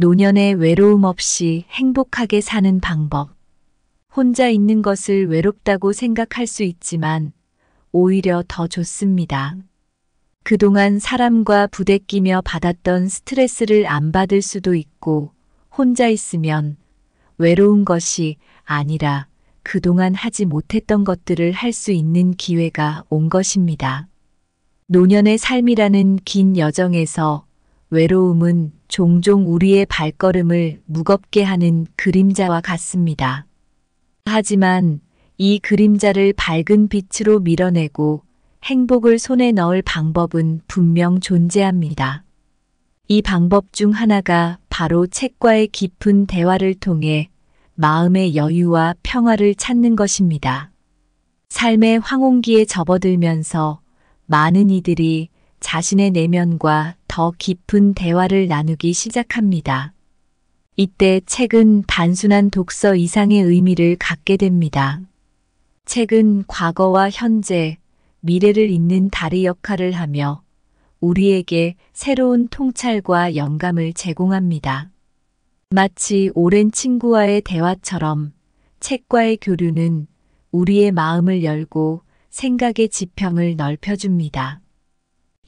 노년의 외로움 없이 행복하게 사는 방법. 혼자 있는 것을 외롭다고 생각할 수 있지만 오히려 더 좋습니다. 그동안 사람과 부대끼며 받았던 스트레스를 안 받을 수도 있고, 혼자 있으면 외로운 것이 아니라 그동안 하지 못했던 것들을 할 수 있는 기회가 온 것입니다. 노년의 삶이라는 긴 여정에서 외로움은 종종 우리의 발걸음을 무겁게 하는 그림자와 같습니다. 하지만 이 그림자를 밝은 빛으로 밀어내고 행복을 손에 넣을 방법은 분명 존재합니다. 이 방법 중 하나가 바로 책과의 깊은 대화를 통해 마음의 여유와 평화를 찾는 것입니다. 삶의 황혼기에 접어들면서 많은 이들이 자신의 내면과 더 깊은 대화를 나누기 시작합니다. 이때 책은 단순한 독서 이상의 의미를 갖게 됩니다. 책은 과거와 현재, 미래를 잇는 다리 역할을 하며 우리에게 새로운 통찰과 영감을 제공합니다. 마치 오랜 친구와의 대화처럼 책과의 교류는 우리의 마음을 열고 생각의 지평을 넓혀줍니다.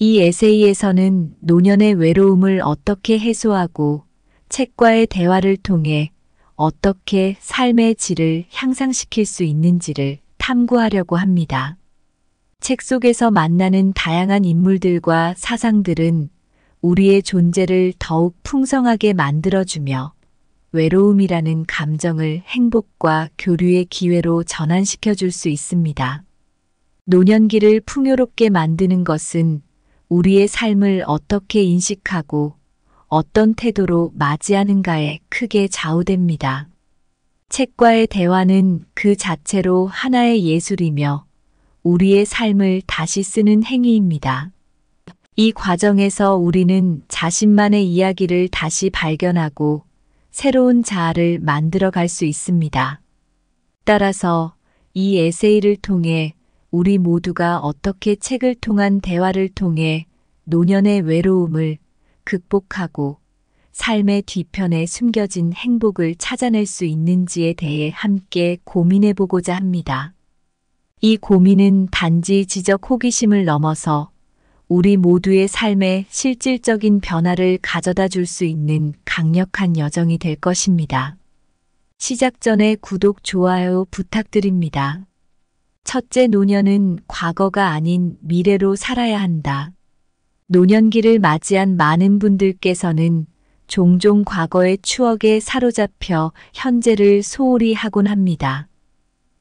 이 에세이에서는 노년의 외로움을 어떻게 해소하고 책과의 대화를 통해 어떻게 삶의 질을 향상시킬 수 있는지를 탐구하려고 합니다. 책 속에서 만나는 다양한 인물들과 사상들은 우리의 존재를 더욱 풍성하게 만들어주며 외로움이라는 감정을 행복과 교류의 기회로 전환시켜 줄 수 있습니다. 노년기를 풍요롭게 만드는 것은 우리의 삶을 어떻게 인식하고 어떤 태도로 맞이하는가에 크게 좌우됩니다. 책과의 대화는 그 자체로 하나의 예술이며 우리의 삶을 다시 쓰는 행위입니다. 이 과정에서 우리는 자신만의 이야기를 다시 발견하고 새로운 자아를 만들어 갈 수 있습니다. 따라서 이 에세이를 통해 우리 모두가 어떻게 책을 통한 대화를 통해 노년의 외로움을 극복하고 삶의 뒤편에 숨겨진 행복을 찾아낼 수 있는지에 대해 함께 고민해 보고자 합니다. 이 고민은 단지 지적 호기심을 넘어서 우리 모두의 삶에 실질적인 변화를 가져다 줄 수 있는 강력한 여정이 될 것입니다. 시작 전에 구독, 좋아요 부탁드립니다. 첫째, 노년은 과거가 아닌 미래로 살아야 한다. 노년기를 맞이한 많은 분들께서는 종종 과거의 추억에 사로잡혀 현재를 소홀히 하곤 합니다.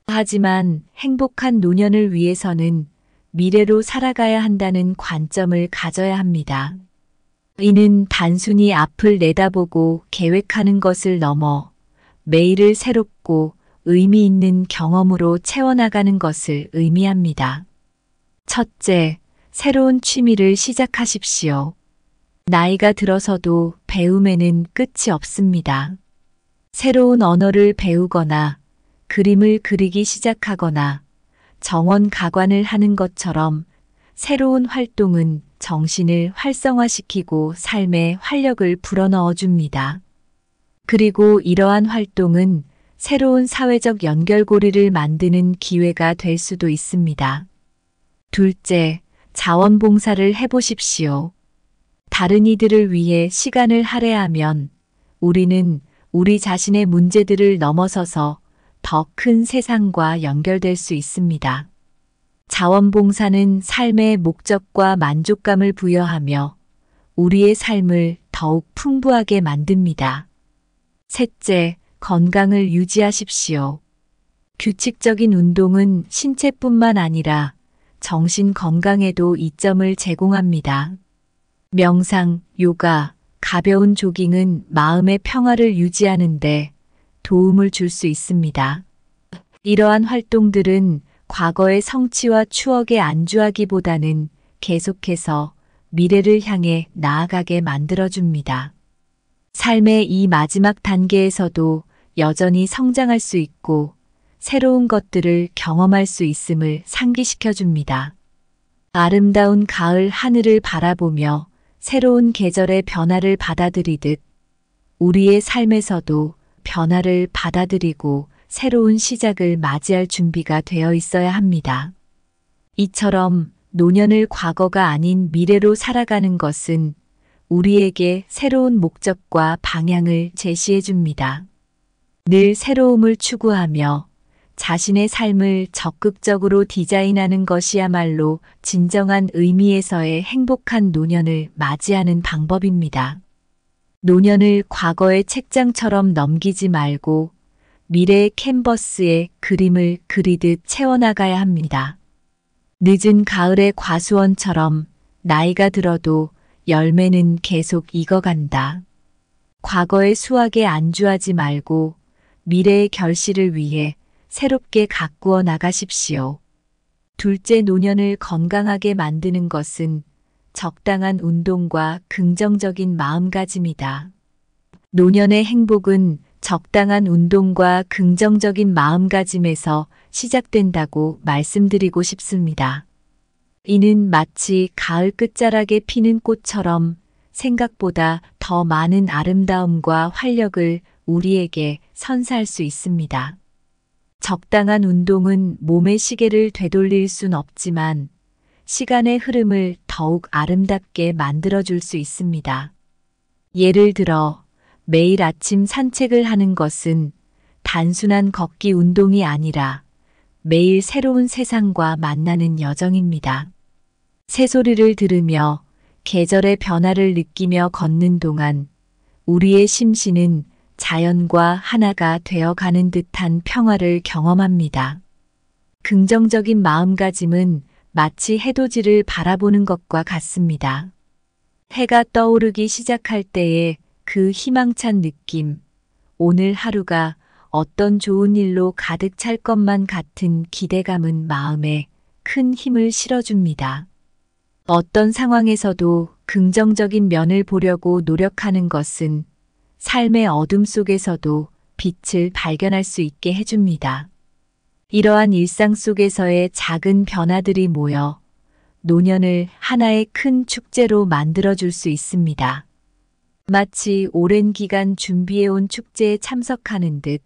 하지만 행복한 노년을 위해서는 미래로 살아가야 한다는 관점을 가져야 합니다. 이는 단순히 앞을 내다보고 계획하는 것을 넘어 매일을 새롭고 의미 있는 경험으로 채워나가는 것을 의미합니다. 첫째, 새로운 취미를 시작하십시오. 나이가 들어서도 배움에는 끝이 없습니다. 새로운 언어를 배우거나 그림을 그리기 시작하거나 정원 가관을 하는 것처럼 새로운 활동은 정신을 활성화시키고 삶에 활력을 불어넣어 줍니다. 그리고 이러한 활동은 새로운 사회적 연결고리를 만드는 기회가 될 수도 있습니다. 둘째, 자원봉사를 해보십시오. 다른 이들을 위해 시간을 할애하면 우리는 우리 자신의 문제들을 넘어서서 더 큰 세상과 연결될 수 있습니다. 자원봉사는 삶의 목적과 만족감을 부여하며 우리의 삶을 더욱 풍부하게 만듭니다. 셋째, 건강을 유지하십시오. 규칙적인 운동은 신체뿐만 아니라 정신 건강에도 이점을 제공합니다. 명상, 요가, 가벼운 조깅은 마음의 평화를 유지하는 데 도움을 줄 수 있습니다. 이러한 활동들은 과거의 성취와 추억에 안주하기보다는 계속해서 미래를 향해 나아가게 만들어줍니다. 삶의 이 마지막 단계에서도 여전히 성장할 수 있고 새로운 것들을 경험할 수 있음을 상기시켜줍니다. 아름다운 가을 하늘을 바라보며 새로운 계절의 변화를 받아들이듯 우리의 삶에서도 변화를 받아들이고 새로운 시작을 맞이할 준비가 되어 있어야 합니다. 이처럼 노년을 과거가 아닌 미래로 살아가는 것은 우리에게 새로운 목적과 방향을 제시해 줍니다. 늘 새로움을 추구하며 자신의 삶을 적극적으로 디자인하는 것이야말로 진정한 의미에서의 행복한 노년을 맞이하는 방법입니다. 노년을 과거의 책장처럼 넘기지 말고 미래의 캔버스에 그림을 그리듯 채워나가야 합니다. 늦은 가을의 과수원처럼 나이가 들어도 열매는 계속 익어간다. 과거의 수확에 안주하지 말고 미래의 결실을 위해 새롭게 가꾸어 나가십시오. 둘째, 노년을 건강하게 만드는 것은 적당한 운동과 긍정적인 마음가짐이다. 노년의 행복은 적당한 운동과 긍정적인 마음가짐에서 시작된다고 말씀드리고 싶습니다. 이는 마치 가을 끝자락에 피는 꽃처럼 생각보다 더 많은 아름다움과 활력을 우리에게 선사할 수 있습니다. 적당한 운동은 몸의 시계를 되돌릴 순 없지만 시간의 흐름을 더욱 아름답게 만들어줄 수 있습니다. 예를 들어 매일 아침 산책을 하는 것은 단순한 걷기 운동이 아니라 매일 새로운 세상과 만나는 여정입니다. 새소리를 들으며 계절의 변화를 느끼며 걷는 동안 우리의 심신은 자연과 하나가 되어가는 듯한 평화를 경험합니다. 긍정적인 마음가짐은 마치 해돋이를 바라보는 것과 같습니다. 해가 떠오르기 시작할 때의 그 희망찬 느낌, 오늘 하루가 어떤 좋은 일로 가득 찰 것만 같은 기대감은 마음에 큰 힘을 실어줍니다. 어떤 상황에서도 긍정적인 면을 보려고 노력하는 것은 삶의 어둠 속에서도 빛을 발견할 수 있게 해줍니다. 이러한 일상 속에서의 작은 변화들이 모여 노년을 하나의 큰 축제로 만들어줄 수 있습니다. 마치 오랜 기간 준비해온 축제에 참석하는 듯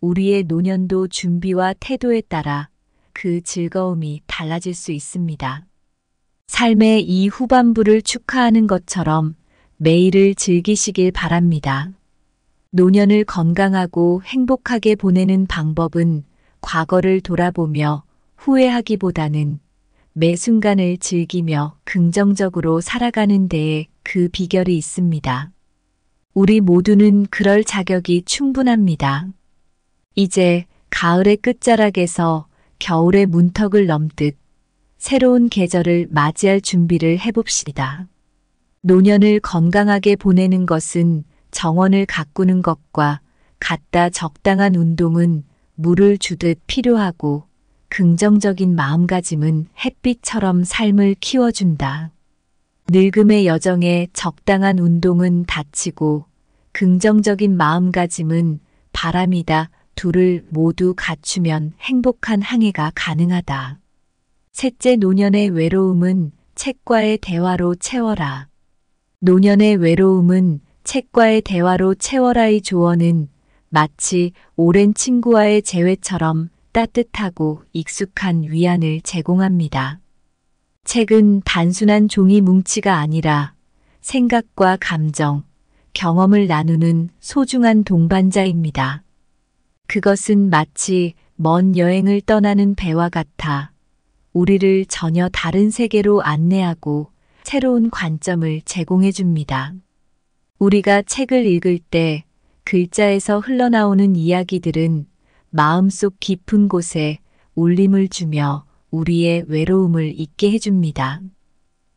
우리의 노년도 준비와 태도에 따라 그 즐거움이 달라질 수 있습니다. 삶의 이 후반부를 축하하는 것처럼 매일을 즐기시길 바랍니다. 노년을 건강하고 행복하게 보내는 방법은 과거를 돌아보며 후회하기보다는 매 순간을 즐기며 긍정적으로 살아가는 데에 그 비결이 있습니다. 우리 모두는 그럴 자격이 충분합니다. 이제 가을의 끝자락에서 겨울의 문턱을 넘듯 새로운 계절을 맞이할 준비를 해봅시다. 노년을 건강하게 보내는 것은 정원을 가꾸는 것과 같다. 적당한 운동은 물을 주듯 필요하고 긍정적인 마음가짐은 햇빛처럼 삶을 키워준다. 늙음의 여정에 적당한 운동은 다치고 긍정적인 마음가짐은 바람이다. 둘을 모두 갖추면 행복한 항해가 가능하다. 셋째, 노년의 외로움은 책과의 대화로 채워라. 노년의 외로움은 책과의 대화로 채워라의 조언은 마치 오랜 친구와의 재회처럼 따뜻하고 익숙한 위안을 제공합니다. 책은 단순한 종이 뭉치가 아니라 생각과 감정, 경험을 나누는 소중한 동반자입니다. 그것은 마치 먼 여행을 떠나는 배와 같아 우리를 전혀 다른 세계로 안내하고 새로운 관점을 제공해 줍니다. 우리가 책을 읽을 때 글자에서 흘러나오는 이야기들은 마음속 깊은 곳에 울림을 주며 우리의 외로움을 잊게 해줍니다.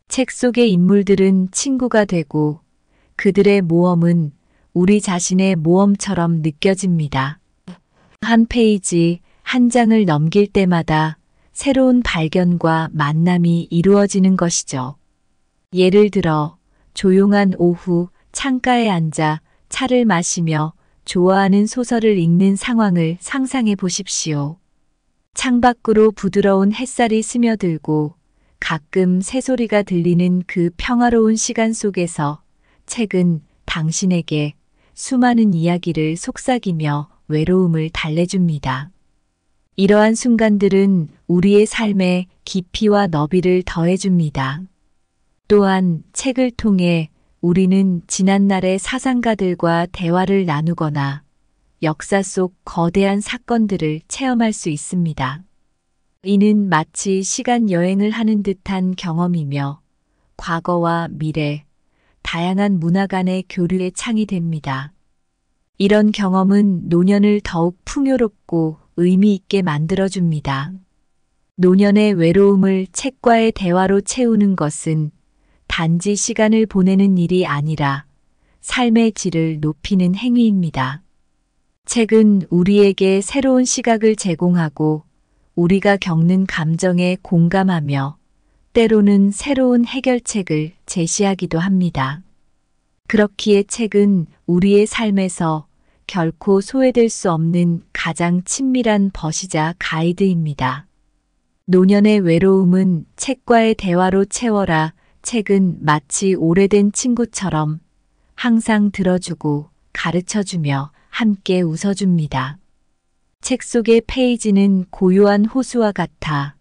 책 속의 인물들은 친구가 되고 그들의 모험은 우리 자신의 모험처럼 느껴집니다. 한 페이지, 한 장을 넘길 때마다 새로운 발견과 만남이 이루어지는 것이죠. 예를 들어 조용한 오후 창가에 앉아 차를 마시며 좋아하는 소설을 읽는 상황을 상상해 보십시오. 창밖으로 부드러운 햇살이 스며들고 가끔 새소리가 들리는 그 평화로운 시간 속에서 책은 당신에게 수많은 이야기를 속삭이며 외로움을 달래줍니다. 이러한 순간들은 우리의 삶에 깊이와 너비를 더해줍니다. 또한 책을 통해 우리는 지난날의 사상가들과 대화를 나누거나 역사 속 거대한 사건들을 체험할 수 있습니다. 이는 마치 시간 여행을 하는 듯한 경험이며 과거와 미래, 다양한 문화 간의 교류의 창이 됩니다. 이런 경험은 노년을 더욱 풍요롭고 의미 있게 만들어줍니다. 노년의 외로움을 책과의 대화로 채우는 것은 단지 시간을 보내는 일이 아니라 삶의 질을 높이는 행위입니다. 책은 우리에게 새로운 시각을 제공하고 우리가 겪는 감정에 공감하며 때로는 새로운 해결책을 제시하기도 합니다. 그렇기에 책은 우리의 삶에서 결코 소외될 수 없는 가장 친밀한 벗이자 가이드입니다. 노년의 외로움은 책과의 대화로 채워라. 책은 마치 오래된 친구처럼 항상 들어주고 가르쳐주며 함께 웃어줍니다. 책 속의 페이지는 고요한 호수와 같아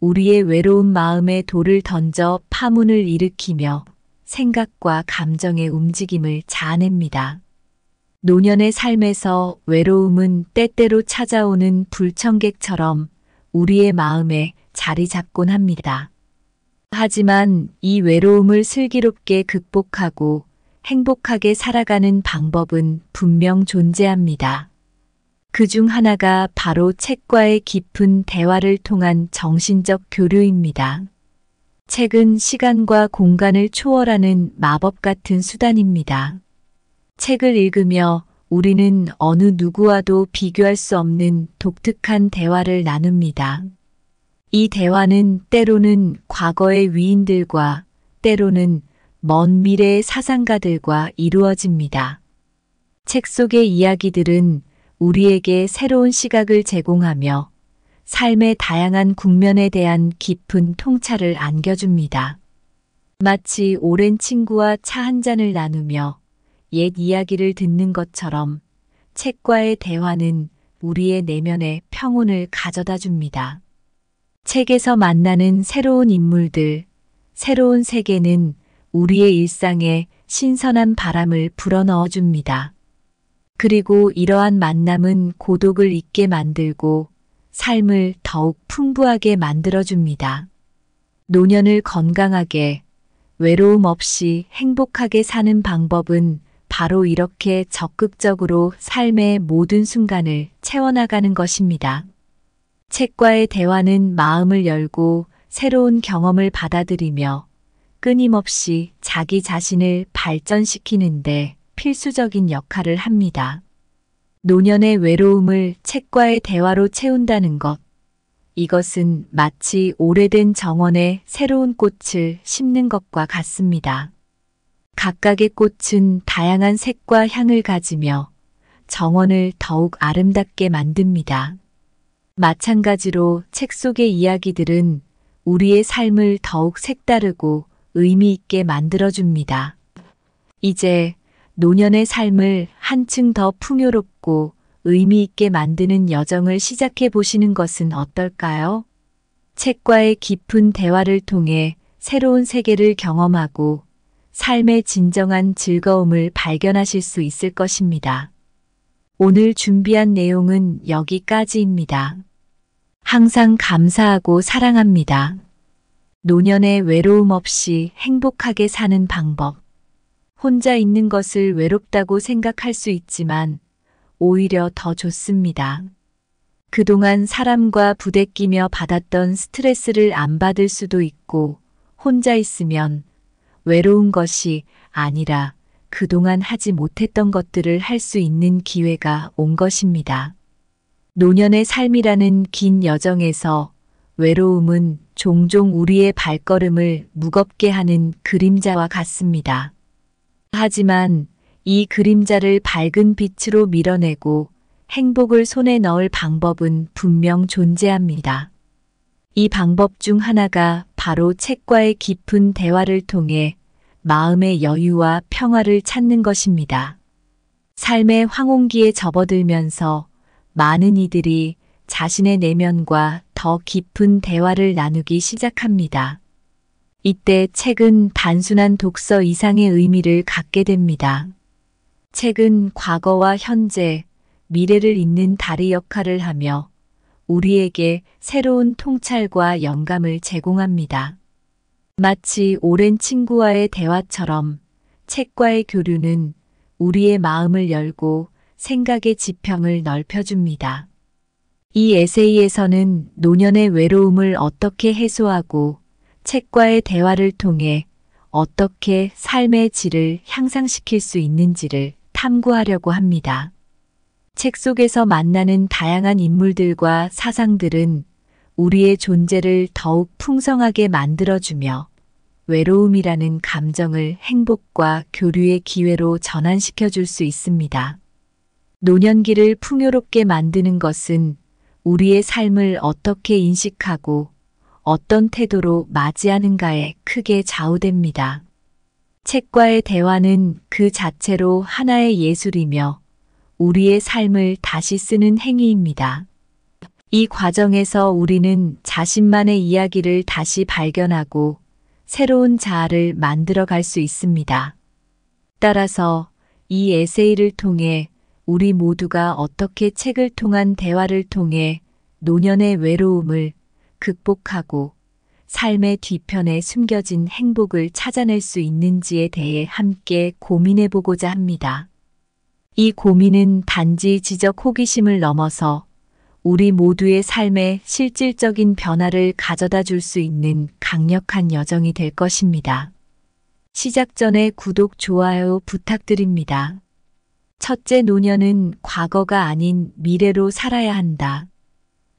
우리의 외로운 마음에 돌을 던져 파문을 일으키며 생각과 감정의 움직임을 자아냅니다. 노년의 삶에서 외로움은 때때로 찾아오는 불청객처럼 우리의 마음에 자리 잡곤 합니다. 하지만 이 외로움을 슬기롭게 극복하고 행복하게 살아가는 방법은 분명 존재합니다. 그 중 하나가 바로 책과의 깊은 대화를 통한 정신적 교류입니다. 책은 시간과 공간을 초월하는 마법 같은 수단입니다. 책을 읽으며 우리는 어느 누구와도 비교할 수 없는 독특한 대화를 나눕니다. 이 대화는 때로는 과거의 위인들과 때로는 먼 미래의 사상가들과 이루어집니다. 책 속의 이야기들은 우리에게 새로운 시각을 제공하며 삶의 다양한 국면에 대한 깊은 통찰을 안겨줍니다. 마치 오랜 친구와 차 한 잔을 나누며 옛 이야기를 듣는 것처럼 책과의 대화는 우리의 내면에 평온을 가져다 줍니다. 책에서 만나는 새로운 인물들, 새로운 세계는 우리의 일상에 신선한 바람을 불어넣어 줍니다. 그리고 이러한 만남은 고독을 잊게 만들고 삶을 더욱 풍부하게 만들어줍니다. 노년을 건강하게, 외로움 없이 행복하게 사는 방법은 바로 이렇게 적극적으로 삶의 모든 순간을 채워나가는 것입니다. 책과의 대화는 마음을 열고 새로운 경험을 받아들이며 끊임없이 자기 자신을 발전시키는데 필수적인 역할을 합니다. 노년의 외로움을 책과의 대화로 채운다는 것. 이것은 마치 오래된 정원에 새로운 꽃을 심는 것과 같습니다. 각각의 꽃은 다양한 색과 향을 가지며 정원을 더욱 아름답게 만듭니다. 마찬가지로 책 속의 이야기들은 우리의 삶을 더욱 색다르고 의미 있게 만들어줍니다. 이제 노년의 삶을 한층 더 풍요롭고 의미 있게 만드는 여정을 시작해 보시는 것은 어떨까요? 책과의 깊은 대화를 통해 새로운 세계를 경험하고 삶의 진정한 즐거움을 발견하실 수 있을 것입니다. 오늘 준비한 내용은 여기까지입니다. 항상 감사하고 사랑합니다. 노년의 외로움 없이 행복하게 사는 방법. 혼자 있는 것을 외롭다고 생각할 수 있지만 오히려 더 좋습니다. 그동안 사람과 부대끼며 받았던 스트레스를 안 받을 수도 있고 혼자 있으면 외로운 것이 아니라 그동안 하지 못했던 것들을 할 수 있는 기회가 온 것입니다. 노년의 삶이라는 긴 여정에서 외로움은 종종 우리의 발걸음을 무겁게 하는 그림자와 같습니다. 하지만 이 그림자를 밝은 빛으로 밀어내고 행복을 손에 넣을 방법은 분명 존재합니다. 이 방법 중 하나가 바로 책과의 깊은 대화를 통해 마음의 여유와 평화를 찾는 것입니다. 삶의 황혼기에 접어들면서 많은 이들이 자신의 내면과 더 깊은 대화를 나누기 시작합니다. 이때 책은 단순한 독서 이상의 의미를 갖게 됩니다. 책은 과거와 현재, 미래를 잇는 다리 역할을 하며 우리에게 새로운 통찰과 영감을 제공합니다. 마치 오랜 친구와의 대화처럼 책과의 교류는 우리의 마음을 열고 생각의 지평을 넓혀줍니다. 이 에세이에서는 노년의 외로움을 어떻게 해소하고 책과의 대화를 통해 어떻게 삶의 질을 향상시킬 수 있는지를 탐구하려고 합니다. 책 속에서 만나는 다양한 인물들과 사상들은 우리의 존재를 더욱 풍성하게 만들어주며 외로움이라는 감정을 행복과 교류의 기회로 전환시켜 줄 수 있습니다. 노년기를 풍요롭게 만드는 것은 우리의 삶을 어떻게 인식하고 어떤 태도로 맞이하는가에 크게 좌우됩니다. 책과의 대화는 그 자체로 하나의 예술이며 우리의 삶을 다시 쓰는 행위입니다. 이 과정에서 우리는 자신만의 이야기를 다시 발견하고 새로운 자아를 만들어 갈 수 있습니다. 따라서 이 에세이를 통해 우리 모두가 어떻게 책을 통한 대화를 통해 노년의 외로움을 극복하고 삶의 뒤편에 숨겨진 행복을 찾아낼 수 있는지에 대해 함께 고민해 보고자 합니다. 이 고민은 단지 지적 호기심을 넘어서 우리 모두의 삶에 실질적인 변화를 가져다 줄 수 있는 강력한 여정이 될 것입니다. 시작 전에 구독, 좋아요 부탁드립니다. 첫째, 노년은 과거가 아닌 미래로 살아야 한다.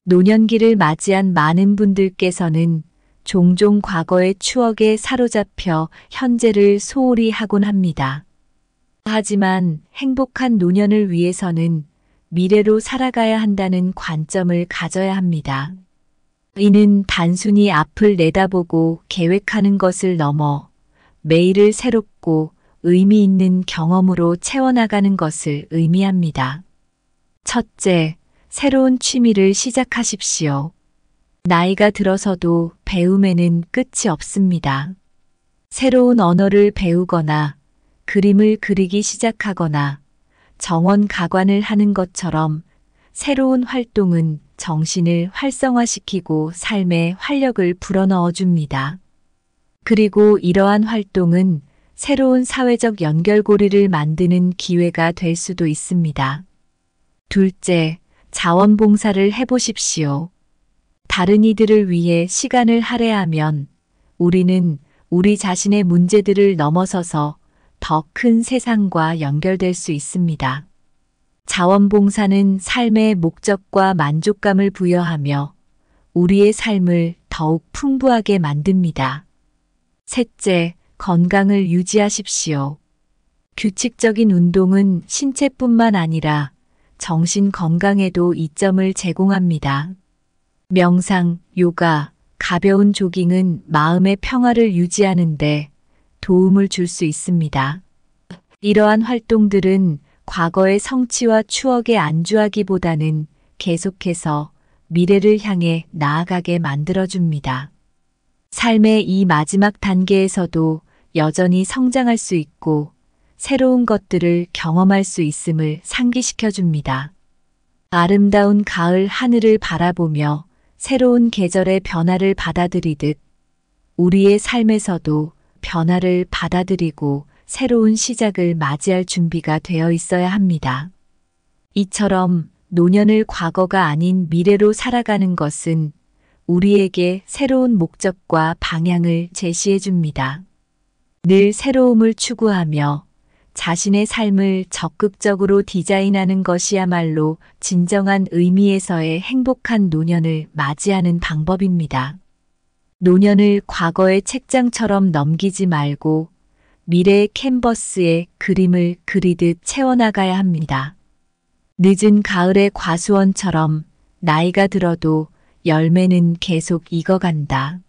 노년기를 맞이한 많은 분들께서는 종종 과거의 추억에 사로잡혀 현재를 소홀히 하곤 합니다. 하지만 행복한 노년을 위해서는 미래로 살아가야 한다는 관점을 가져야 합니다. 이는 단순히 앞을 내다보고 계획하는 것을 넘어 매일을 새롭고 의미 있는 경험으로 채워나가는 것을 의미합니다. 첫째, 새로운 취미를 시작하십시오. 나이가 들어서도 배움에는 끝이 없습니다. 새로운 언어를 배우거나 그림을 그리기 시작하거나 정원 가관을 하는 것처럼 새로운 활동은 정신을 활성화시키고 삶에 활력을 불어넣어 줍니다. 그리고 이러한 활동은 새로운 사회적 연결고리를 만드는 기회가 될 수도 있습니다. 둘째, 자원봉사를 해보십시오. 다른 이들을 위해 시간을 할애하면 우리는 우리 자신의 문제들을 넘어서서 더 큰 세상과 연결될 수 있습니다. 자원봉사는 삶의 목적과 만족감을 부여하며 우리의 삶을 더욱 풍부하게 만듭니다. 셋째, 건강을 유지하십시오. 규칙적인 운동은 신체뿐만 아니라 정신 건강에도 이점을 제공합니다. 명상, 요가, 가벼운 조깅은 마음의 평화를 유지하는 데 도움을 줄 수 있습니다. 이러한 활동들은 과거의 성취와 추억에 안주하기보다는 계속해서 미래를 향해 나아가게 만들어줍니다. 삶의 이 마지막 단계에서도 여전히 성장할 수 있고 새로운 것들을 경험할 수 있음을 상기시켜줍니다. 아름다운 가을 하늘을 바라보며 새로운 계절의 변화를 받아들이듯 우리의 삶에서도 변화를 받아들이고 새로운 시작을 맞이할 준비가 되어 있어야 합니다. 이처럼 노년을 과거가 아닌 미래로 살아가는 것은 우리에게 새로운 목적과 방향을 제시해 줍니다. 늘 새로움을 추구하며 자신의 삶을 적극적으로 디자인하는 것이야말로 진정한 의미에서의 행복한 노년을 맞이하는 방법입니다. 노년을 과거의 책장처럼 넘기지 말고 미래의 캔버스에 그림을 그리듯 채워나가야 합니다. 늦은 가을의 과수원처럼 나이가 들어도 열매는 계속 익어간다.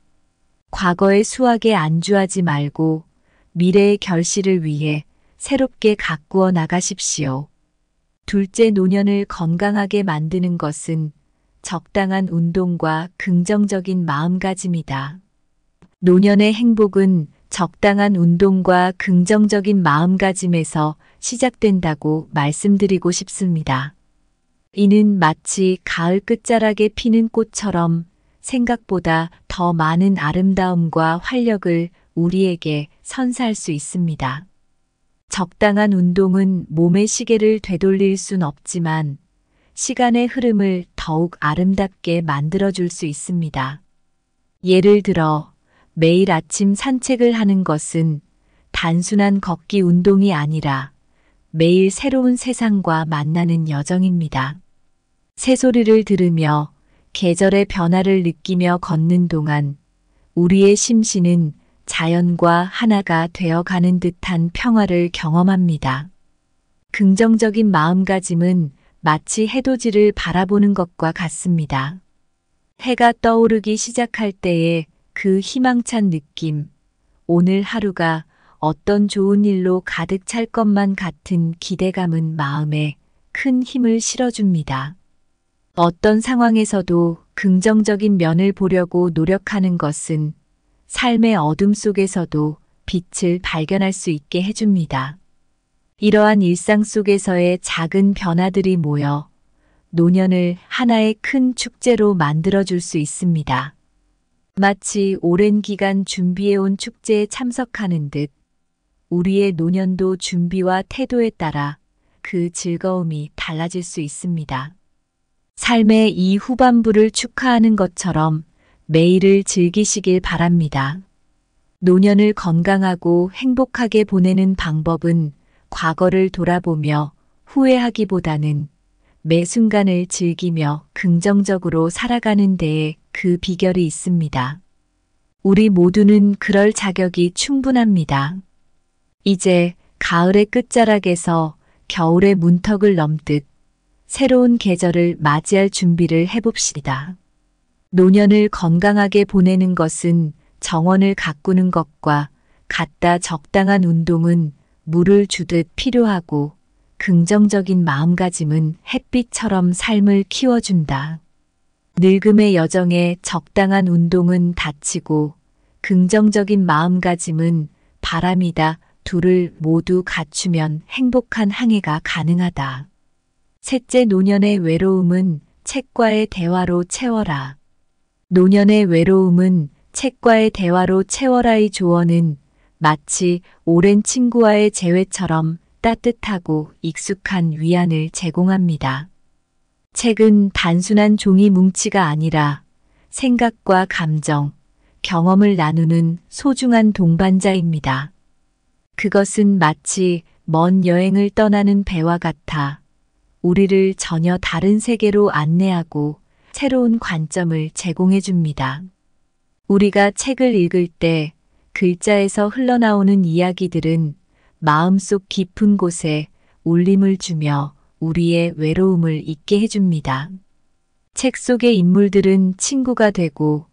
과거의 수확에 안주하지 말고 미래의 결실을 위해 새롭게 가꾸어 나가십시오. 둘째, 노년을 건강하게 만드는 것은 적당한 운동과 긍정적인 마음가짐이다. 노년의 행복은 적당한 운동과 긍정적인 마음가짐에서 시작된다고 말씀드리고 싶습니다. 이는 마치 가을 끝자락에 피는 꽃처럼 생각보다 더 많은 아름다움과 활력을 우리에게 선사할 수 있습니다. 적당한 운동은 몸의 시계를 되돌릴 순 없지만 시간의 흐름을 더욱 아름답게 만들어줄 수 있습니다. 예를 들어 매일 아침 산책을 하는 것은 단순한 걷기 운동이 아니라 매일 새로운 세상과 만나는 여정입니다. 새소리를 들으며 계절의 변화를 느끼며 걷는 동안 우리의 심신은 자연과 하나가 되어가는 듯한 평화를 경험합니다. 긍정적인 마음가짐은 마치 해돋이를 바라보는 것과 같습니다. 해가 떠오르기 시작할 때의 그 희망찬 느낌, 오늘 하루가 어떤 좋은 일로 가득 찰 것만 같은 기대감은 마음에 큰 힘을 실어줍니다. 어떤 상황에서도 긍정적인 면을 보려고 노력하는 것은 삶의 어둠 속에서도 빛을 발견할 수 있게 해줍니다. 이러한 일상 속에서의 작은 변화들이 모여 노년을 하나의 큰 축제로 만들어줄 수 있습니다. 마치 오랜 기간 준비해온 축제에 참석하는 듯 우리의 노년도 준비와 태도에 따라 그 즐거움이 달라질 수 있습니다. 삶의 이 후반부를 축하하는 것처럼 매일을 즐기시길 바랍니다. 노년을 건강하고 행복하게 보내는 방법은 과거를 돌아보며 후회하기보다는 매 순간을 즐기며 긍정적으로 살아가는 데에 그 비결이 있습니다. 우리 모두는 그럴 자격이 충분합니다. 이제 가을의 끝자락에서 겨울의 문턱을 넘듯 새로운 계절을 맞이할 준비를 해봅시다. 노년을 건강하게 보내는 것은 정원을 가꾸는 것과 같다. 적당한 운동은 물을 주듯 필요하고 긍정적인 마음가짐은 햇빛처럼 삶을 키워준다. 늙음의 여정에 적당한 운동은 다치고 긍정적인 마음가짐은 바람이다. 둘을 모두 갖추면 행복한 항해가 가능하다. 셋째, 노년의 외로움은 책과의 대화로 채워라. 노년의 외로움은 책과의 대화로 채워라의 조언은 마치 오랜 친구와의 재회처럼 따뜻하고 익숙한 위안을 제공합니다. 책은 단순한 종이 뭉치가 아니라 생각과 감정, 경험을 나누는 소중한 동반자입니다. 그것은 마치 먼 여행을 떠나는 배와 같아 우리를 전혀 다른 세계로 안내하고 새로운 관점을 제공해 줍니다. 우리가 책을 읽을 때 글자에서 흘러나오는 이야기들은 마음속 깊은 곳에 울림을 주며 우리의 외로움을 잊게 해줍니다. 책 속의 인물들은 친구가 되고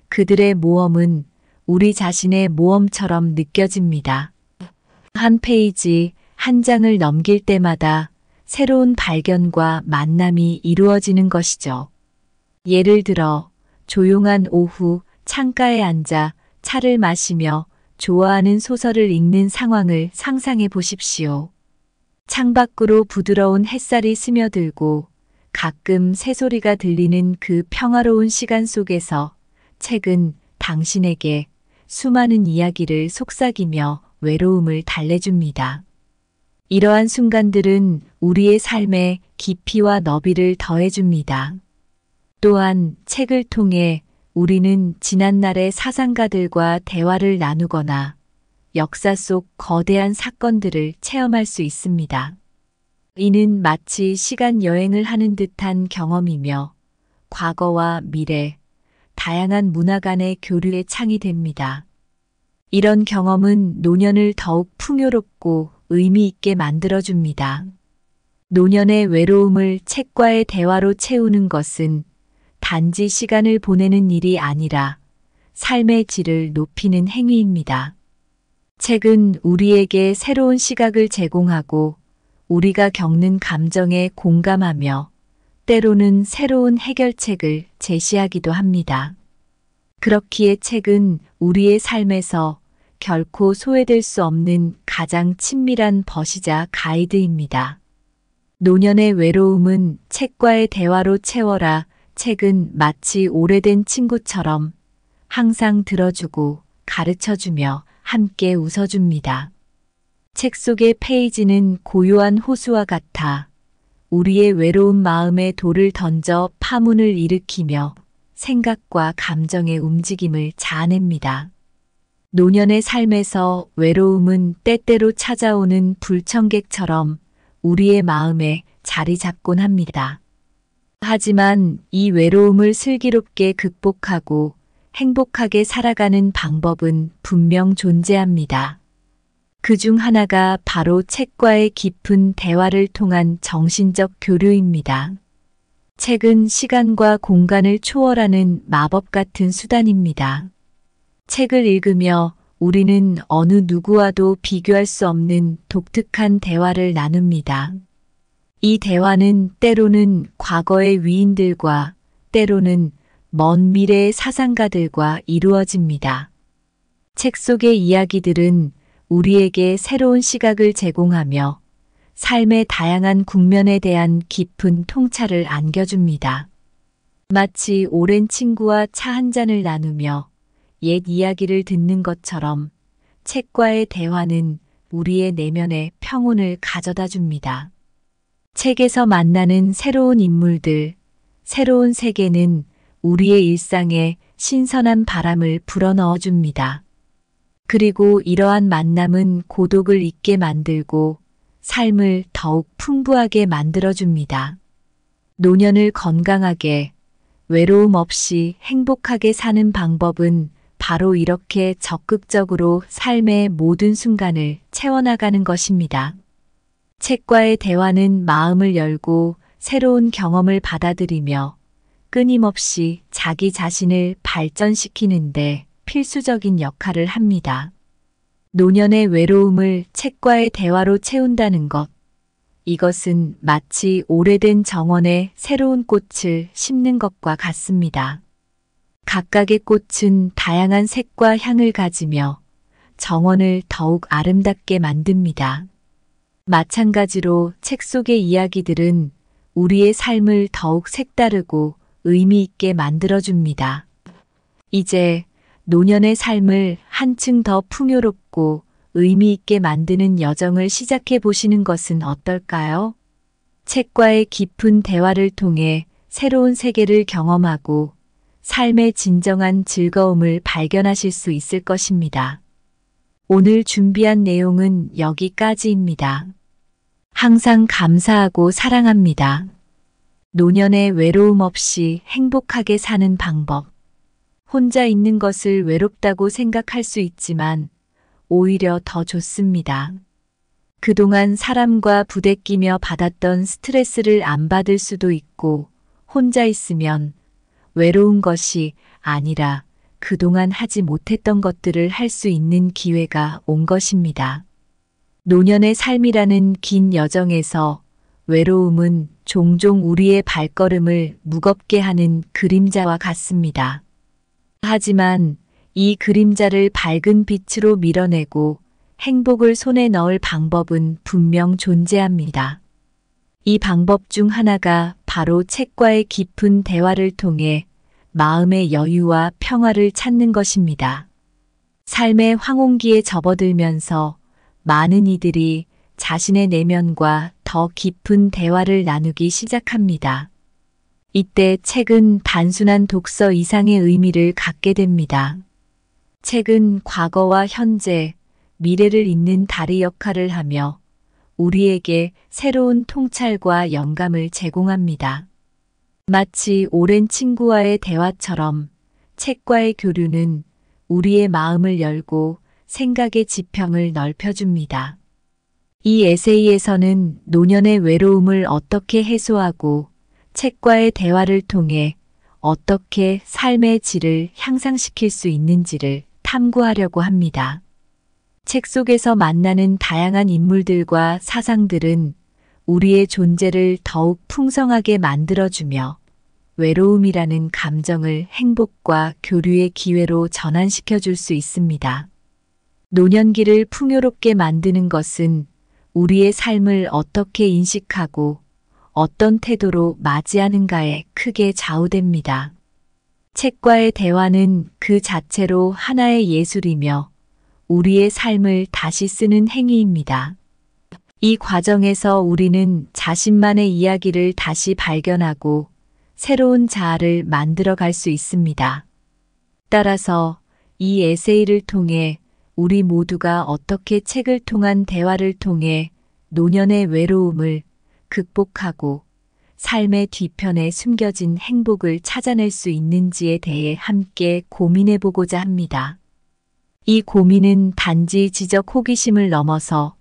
그들의 모험은 우리 자신의 모험처럼 느껴집니다. 한 페이지, 한 장을 넘길 때마다 새로운 발견과 만남이 이루어지는 것이죠. 예를 들어 조용한 오후 창가에 앉아 차를 마시며 좋아하는 소설을 읽는 상황을 상상해 보십시오. 창밖으로 부드러운 햇살이 스며들고 가끔 새소리가 들리는 그 평화로운 시간 속에서 책은 당신에게 수많은 이야기를 속삭이며 외로움을 달래줍니다. 이러한 순간들은 우리의 삶에 깊이와 너비를 더해줍니다. 또한 책을 통해 우리는 지난날의 사상가들과 대화를 나누거나 역사 속 거대한 사건들을 체험할 수 있습니다. 이는 마치 시간 여행을 하는 듯한 경험이며 과거와 미래, 다양한 문화 간의 교류의 창이 됩니다. 이런 경험은 노년을 더욱 풍요롭고 의미 있게 만들어줍니다. 노년의 외로움을 책과의 대화로 채우는 것은 단지 시간을 보내는 일이 아니라 삶의 질을 높이는 행위입니다. 책은 우리에게 새로운 시각을 제공하고 우리가 겪는 감정에 공감하며 때로는 새로운 해결책을 제시하기도 합니다. 그렇기에 책은 우리의 삶에서 결코 소외될 수 없는 가장 친밀한 벗이자 가이드입니다. 노년의 외로움은 책과의 대화로 채워라. 책은 마치 오래된 친구처럼 항상 들어주고 가르쳐주며 함께 웃어줍니다. 책 속의 페이지는 고요한 호수와 같아 우리의 외로운 마음에 돌을 던져 파문을 일으키며 생각과 감정의 움직임을 자아냅니다. 노년의 삶에서 외로움은 때때로 찾아오는 불청객처럼 우리의 마음에 자리 잡곤 합니다. 하지만 이 외로움을 슬기롭게 극복하고 행복하게 살아가는 방법은 분명 존재합니다. 그 중 하나가 바로 책과의 깊은 대화를 통한 정신적 교류입니다. 책은 시간과 공간을 초월하는 마법 같은 수단입니다. 책을 읽으며 우리는 어느 누구와도 비교할 수 없는 독특한 대화를 나눕니다. 이 대화는 때로는 과거의 위인들과 때로는 먼 미래의 사상가들과 이루어집니다. 책 속의 이야기들은 우리에게 새로운 시각을 제공하며 삶의 다양한 국면에 대한 깊은 통찰을 안겨줍니다. 마치 오랜 친구와 차 한 잔을 나누며 옛 이야기를 듣는 것처럼 책과의 대화는 우리의 내면에 평온을 가져다 줍니다. 책에서 만나는 새로운 인물들, 새로운 세계는 우리의 일상에 신선한 바람을 불어넣어 줍니다. 그리고 이러한 만남은 고독을 잊게 만들고 삶을 더욱 풍부하게 만들어줍니다. 노년을 건강하게, 외로움 없이 행복하게 사는 방법은 바로 이렇게 적극적으로 삶의 모든 순간을 채워나가는 것입니다. 책과의 대화는 마음을 열고 새로운 경험을 받아들이며 끊임없이 자기 자신을 발전시키는데 필수적인 역할을 합니다. 노년의 외로움을 책과의 대화로 채운다는 것. 이것은 마치 오래된 정원에 새로운 꽃을 심는 것과 같습니다. 각각의 꽃은 다양한 색과 향을 가지며 정원을 더욱 아름답게 만듭니다. 마찬가지로 책 속의 이야기들은 우리의 삶을 더욱 색다르고 의미 있게 만들어줍니다. 이제 노년의 삶을 한층 더 풍요롭고 의미 있게 만드는 여정을 시작해 보시는 것은 어떨까요? 책과의 깊은 대화를 통해 새로운 세계를 경험하고 삶의 진정한 즐거움을 발견하실 수 있을 것입니다. 오늘 준비한 내용은 여기까지입니다. 항상 감사하고 사랑합니다. 노년의 외로움 없이 행복하게 사는 방법. 혼자 있는 것을 외롭다고 생각할 수 있지만 오히려 더 좋습니다. 그동안 사람과 부대끼며 받았던 스트레스를 안 받을 수도 있고 혼자 있으면 외로운 것이 아니라 그동안 하지 못했던 것들을 할 수 있는 기회가 온 것입니다. 노년의 삶이라는 긴 여정에서 외로움은 종종 우리의 발걸음을 무겁게 하는 그림자와 같습니다. 하지만 이 그림자를 밝은 빛으로 밀어내고 행복을 손에 넣을 방법은 분명 존재합니다. 이 방법 중 하나가 바로 책과의 깊은 대화를 통해 마음의 여유와 평화를 찾는 것입니다. 삶의 황혼기에 접어들면서 많은 이들이 자신의 내면과 더 깊은 대화를 나누기 시작합니다. 이때 책은 단순한 독서 이상의 의미를 갖게 됩니다. 책은 과거와 현재, 미래를 잇는 다리 역할을 하며 우리에게 새로운 통찰과 영감을 제공합니다. 마치 오랜 친구와의 대화처럼 책과의 교류는 우리의 마음을 열고 생각의 지평을 넓혀줍니다. 이 에세이에서는 노년의 외로움을 어떻게 해소하고 책과의 대화를 통해 어떻게 삶의 질을 향상시킬 수 있는지를 탐구하려고 합니다. 책 속에서 만나는 다양한 인물들과 사상들은 우리의 존재를 더욱 풍성하게 만들어주며 외로움이라는 감정을 행복과 교류의 기회로 전환시켜 줄 수 있습니다. 노년기를 풍요롭게 만드는 것은 우리의 삶을 어떻게 인식하고 어떤 태도로 맞이하는가에 크게 좌우됩니다. 책과의 대화는 그 자체로 하나의 예술이며 우리의 삶을 다시 쓰는 행위입니다. 이 과정에서 우리는 자신만의 이야기를 다시 발견하고 새로운 자아를 만들어 갈 수 있습니다. 따라서 이 에세이를 통해 우리 모두가 어떻게 책을 통한 대화를 통해 노년의 외로움을 극복하고 삶의 뒤편에 숨겨진 행복을 찾아낼 수 있는지에 대해 함께 고민해 보고자 합니다. 이 고민은 단지 지적 호기심을 넘어서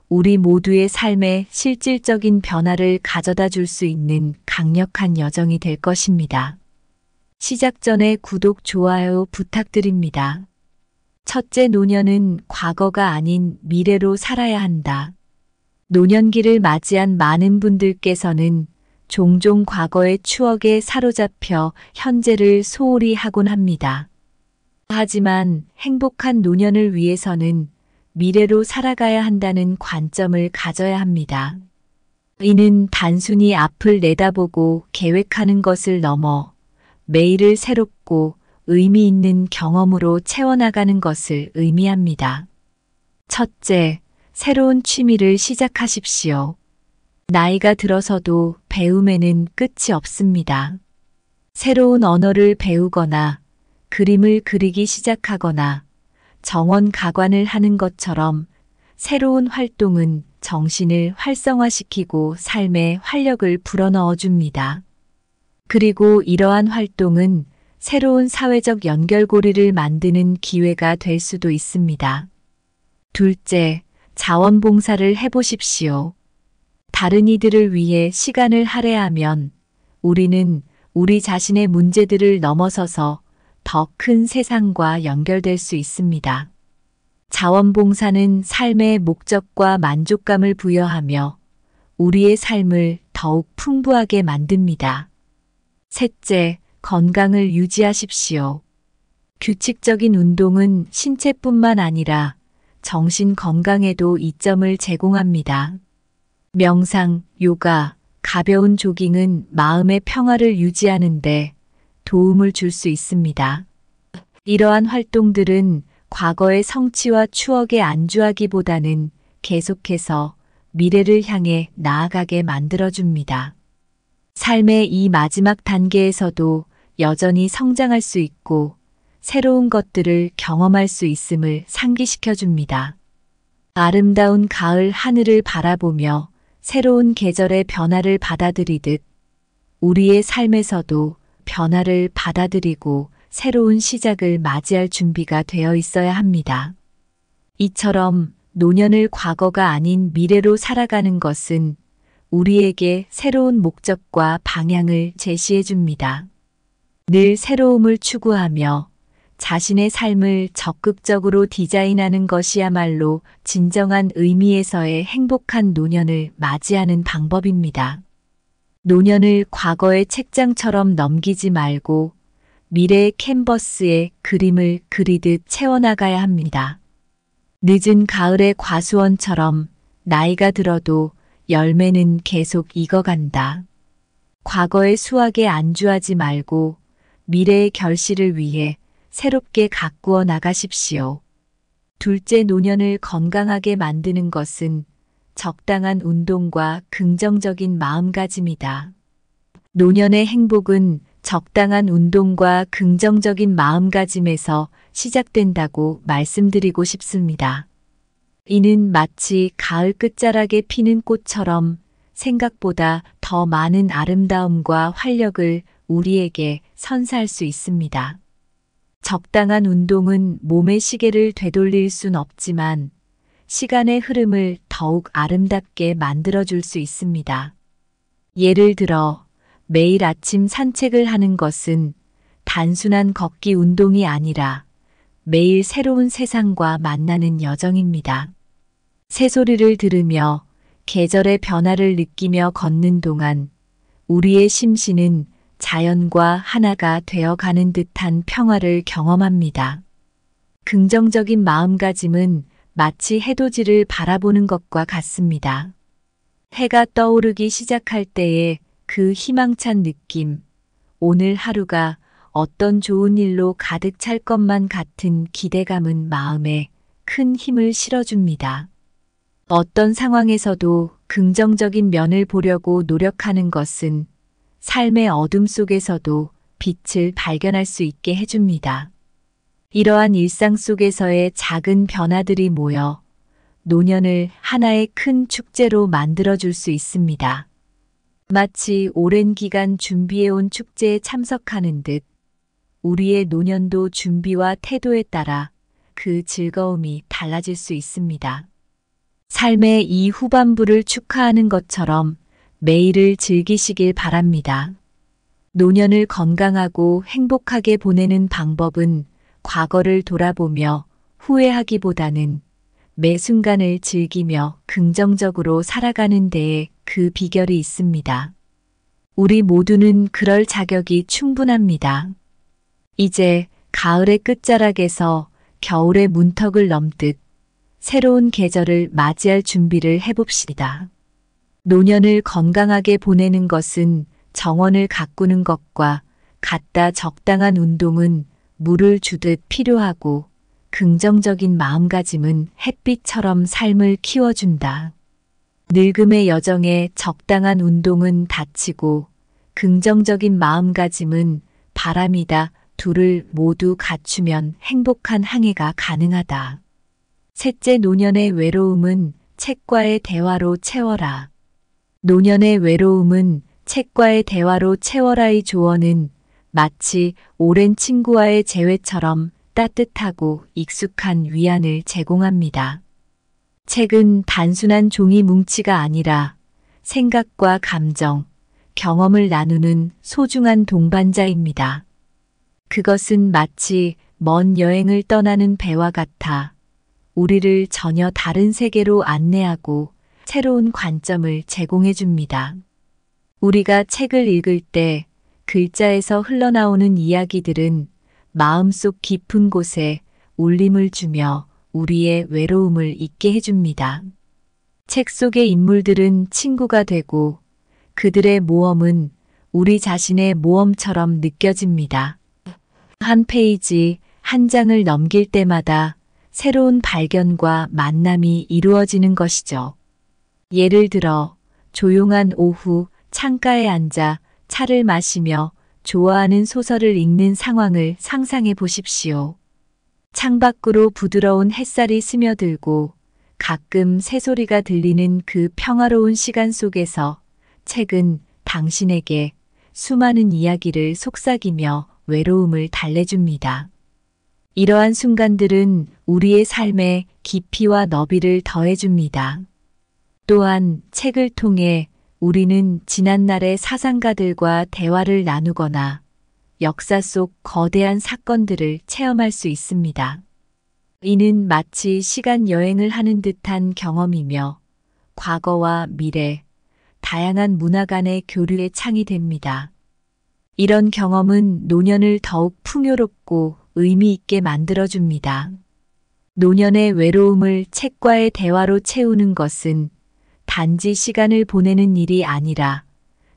우리 모두의 삶에 실질적인 변화를 가져다 줄 수 있는 강력한 여정이 될 것입니다. 시작 전에 구독, 좋아요 부탁드립니다. 첫째, 노년은 과거가 아닌 미래로 살아야 한다. 노년기를 맞이한 많은 분들께서는 종종 과거의 추억에 사로잡혀 현재를 소홀히 하곤 합니다. 하지만 행복한 노년을 위해서는 미래로 살아가야 한다는 관점을 가져야 합니다. 이는 단순히 앞을 내다보고 계획하는 것을 넘어 매일을 새롭고 의미 있는 경험으로 채워나가는 것을 의미합니다. 첫째, 새로운 취미를 시작하십시오. 나이가 들어서도 배움에는 끝이 없습니다. 새로운 언어를 배우거나 그림을 그리기 시작하거나 정원 가관을 하는 것처럼 새로운 활동은 정신을 활성화시키고 삶에 활력을 불어넣어 줍니다. 그리고 이러한 활동은 새로운 사회적 연결고리를 만드는 기회가 될 수도 있습니다. 둘째, 자원봉사를 해보십시오. 다른 이들을 위해 시간을 할애하면 우리는 우리 자신의 문제들을 넘어서서 더 큰 세상과 연결될 수 있습니다. 자원봉사는 삶의 목적과 만족감을 부여하며 우리의 삶을 더욱 풍부하게 만듭니다. 셋째, 건강을 유지하십시오. 규칙적인 운동은 신체뿐만 아니라 정신 건강에도 이점을 제공합니다. 명상, 요가, 가벼운 조깅은 마음의 평화를 유지하는 데 도움을 줄 수 있습니다. 이러한 활동들은 과거의 성취와 추억에 안주하기보다는 계속해서 미래를 향해 나아가게 만들어줍니다. 삶의 이 마지막 단계에서도 여전히 성장할 수 있고 새로운 것들을 경험할 수 있음을 상기시켜줍니다. 아름다운 가을 하늘을 바라보며 새로운 계절의 변화를 받아들이듯 우리의 삶에서도 변화를 받아들이고 새로운 시작을 맞이할 준비가 되어 있어야 합니다. 이처럼 노년을 과거가 아닌 미래로 살아가는 것은 우리에게 새로운 목적과 방향을 제시해 줍니다. 늘 새로움을 추구하며 자신의 삶을 적극적으로 디자인하는 것이야말로 진정한 의미에서의 행복한 노년을 맞이하는 방법입니다. 노년을 과거의 책장처럼 넘기지 말고 미래의 캔버스에 그림을 그리듯 채워나가야 합니다. 늦은 가을의 과수원처럼 나이가 들어도 열매는 계속 익어간다. 과거의 수확에 안주하지 말고 미래의 결실을 위해 새롭게 가꾸어 나가십시오. 둘째, 노년을 건강하게 만드는 것은 적당한 운동과 긍정적인 마음가짐이다. 노년의 행복은 적당한 운동과 긍정적인 마음가짐에서 시작된다고 말씀드리고 싶습니다. 이는 마치 가을 끝자락에 피는 꽃처럼 생각보다 더 많은 아름다움과 활력을 우리에게 선사할 수 있습니다. 적당한 운동은 몸의 시계를 되돌릴 순 없지만 시간의 흐름을 더욱 아름답게 만들어줄 수 있습니다. 예를 들어 매일 아침 산책을 하는 것은 단순한 걷기 운동이 아니라 매일 새로운 세상과 만나는 여정입니다. 새소리를 들으며 계절의 변화를 느끼며 걷는 동안 우리의 심신은 자연과 하나가 되어 가는 듯한 평화를 경험합니다. 긍정적인 마음가짐은 마치 해돋이를 바라보는 것과 같습니다. 해가 떠오르기 시작할 때의 그 희망찬 느낌, 오늘 하루가 어떤 좋은 일로 가득 찰 것만 같은 기대감은 마음에 큰 힘을 실어줍니다. 어떤 상황에서도 긍정적인 면을 보려고 노력하는 것은 삶의 어둠 속에서도 빛을 발견할 수 있게 해줍니다. 이러한 일상 속에서의 작은 변화들이 모여 노년을 하나의 큰 축제로 만들어줄 수 있습니다. 마치 오랜 기간 준비해온 축제에 참석하는 듯 우리의 노년도 준비와 태도에 따라 그 즐거움이 달라질 수 있습니다. 삶의 이 후반부를 축하하는 것처럼 매일을 즐기시길 바랍니다. 노년을 건강하고 행복하게 보내는 방법은 과거를 돌아보며 후회하기보다는 매 순간을 즐기며 긍정적으로 살아가는 데에 그 비결이 있습니다. 우리 모두는 그럴 자격이 충분합니다. 이제 가을의 끝자락에서 겨울의 문턱을 넘듯 새로운 계절을 맞이할 준비를 해봅시다. 노년을 건강하게 보내는 것은 정원을 가꾸는 것과 같다. 적당한 운동은 물을 주듯 필요하고 긍정적인 마음가짐은 햇빛처럼 삶을 키워준다. 늙음의 여정에 적당한 운동은 다치고 긍정적인 마음가짐은 바람이다. 둘을 모두 갖추면 행복한 항해가 가능하다. 셋째, 노년의 외로움은 책과의 대화로 채워라. 노년의 외로움은 책과의 대화로 채워라의 조언은 마치 오랜 친구와의 재회처럼 따뜻하고 익숙한 위안을 제공합니다. 책은 단순한 종이 뭉치가 아니라 생각과 감정, 경험을 나누는 소중한 동반자입니다. 그것은 마치 먼 여행을 떠나는 배와 같아 우리를 전혀 다른 세계로 안내하고 새로운 관점을 제공해 줍니다. 우리가 책을 읽을 때 글자에서 흘러나오는 이야기들은 마음속 깊은 곳에 울림을 주며 우리의 외로움을 잊게 해줍니다. 책 속의 인물들은 친구가 되고 그들의 모험은 우리 자신의 모험처럼 느껴집니다. 한 페이지, 한 장을 넘길 때마다 새로운 발견과 만남이 이루어지는 것이죠. 예를 들어 조용한 오후 창가에 앉아 차를 마시며 좋아하는 소설을 읽는 상황을 상상해 보십시오. 창밖으로 부드러운 햇살이 스며들고 가끔 새소리가 들리는 그 평화로운 시간 속에서 책은 당신에게 수많은 이야기를 속삭이며 외로움을 달래줍니다. 이러한 순간들은 우리의 삶에 깊이와 너비를 더해줍니다. 또한 책을 통해 우리는 지난날의 사상가들과 대화를 나누거나 역사 속 거대한 사건들을 체험할 수 있습니다. 이는 마치 시간 여행을 하는 듯한 경험이며 과거와 미래, 다양한 문화 간의 교류의 창이 됩니다. 이런 경험은 노년을 더욱 풍요롭고 의미 있게 만들어줍니다. 노년의 외로움을 책과의 대화로 채우는 것은 단지 시간을 보내는 일이 아니라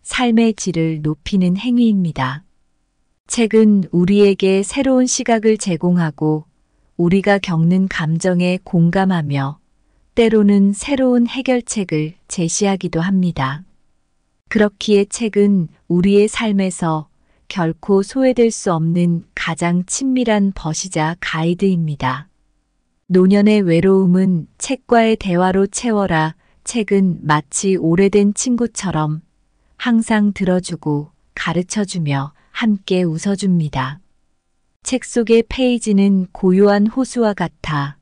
삶의 질을 높이는 행위입니다. 책은 우리에게 새로운 시각을 제공하고 우리가 겪는 감정에 공감하며 때로는 새로운 해결책을 제시하기도 합니다. 그렇기에 책은 우리의 삶에서 결코 소외될 수 없는 가장 친밀한 벗이자 가이드입니다. 노년의 외로움은 책과의 대화로 채워라. 책은 마치 오래된 친구처럼 항상 들어주고 가르쳐주며 함께 웃어줍니다. 책 속의 페이지는 고요한 호수와 같아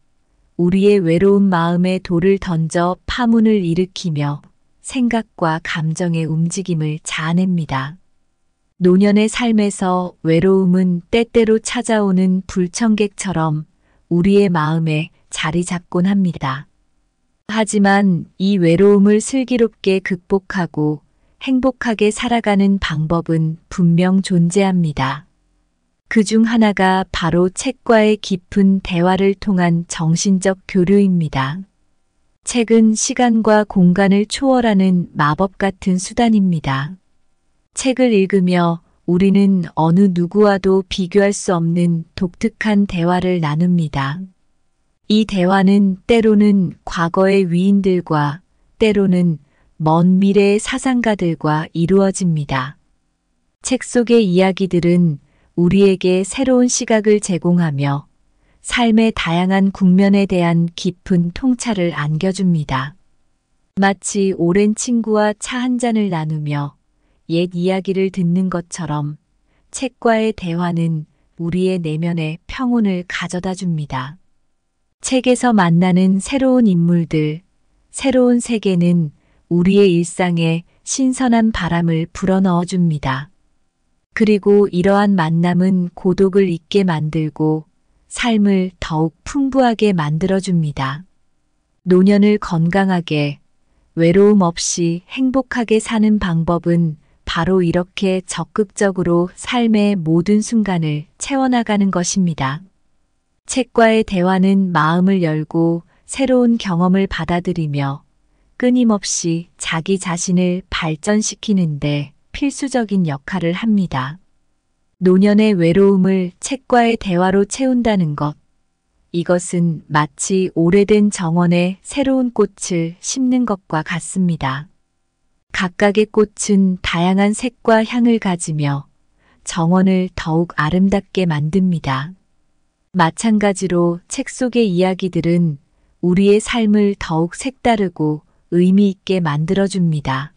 우리의 외로운 마음에 돌을 던져 파문을 일으키며 생각과 감정의 움직임을 자아냅니다. 노년의 삶에서 외로움은 때때로 찾아오는 불청객처럼 우리의 마음에 자리 잡곤 합니다. 하지만 이 외로움을 슬기롭게 극복하고 행복하게 살아가는 방법은 분명 존재합니다. 그 중 하나가 바로 책과의 깊은 대화를 통한 정신적 교류입니다. 책은 시간과 공간을 초월하는 마법 같은 수단입니다. 책을 읽으며 우리는 어느 누구와도 비교할 수 없는 독특한 대화를 나눕니다. 이 대화는 때로는 과거의 위인들과 때로는 먼 미래의 사상가들과 이루어집니다. 책 속의 이야기들은 우리에게 새로운 시각을 제공하며 삶의 다양한 국면에 대한 깊은 통찰을 안겨줍니다. 마치 오랜 친구와 차 한 잔을 나누며 옛 이야기를 듣는 것처럼 책과의 대화는 우리의 내면에 평온을 가져다 줍니다. 책에서 만나는 새로운 인물들, 새로운 세계는 우리의 일상에 신선한 바람을 불어넣어 줍니다. 그리고 이러한 만남은 고독을 잊게 만들고 삶을 더욱 풍부하게 만들어줍니다. 노년을 건강하게, 외로움 없이 행복하게 사는 방법은 바로 이렇게 적극적으로 삶의 모든 순간을 채워나가는 것입니다. 책과의 대화는 마음을 열고 새로운 경험을 받아들이며 끊임없이 자기 자신을 발전시키는데 필수적인 역할을 합니다. 노년의 외로움을 책과의 대화로 채운다는 것. 이것은 마치 오래된 정원에 새로운 꽃을 심는 것과 같습니다. 각각의 꽃은 다양한 색과 향을 가지며 정원을 더욱 아름답게 만듭니다. 마찬가지로 책 속의 이야기들은 우리의 삶을 더욱 색다르고 의미 있게 만들어줍니다.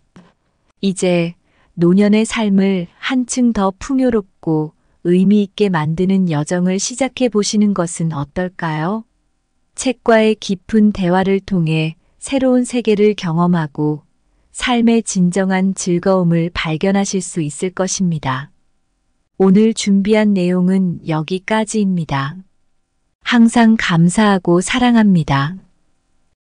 이제 노년의 삶을 한층 더 풍요롭고 의미 있게 만드는 여정을 시작해 보시는 것은 어떨까요? 책과의 깊은 대화를 통해 새로운 세계를 경험하고 삶의 진정한 즐거움을 발견하실 수 있을 것입니다. 오늘 준비한 내용은 여기까지입니다. 항상 감사하고 사랑합니다.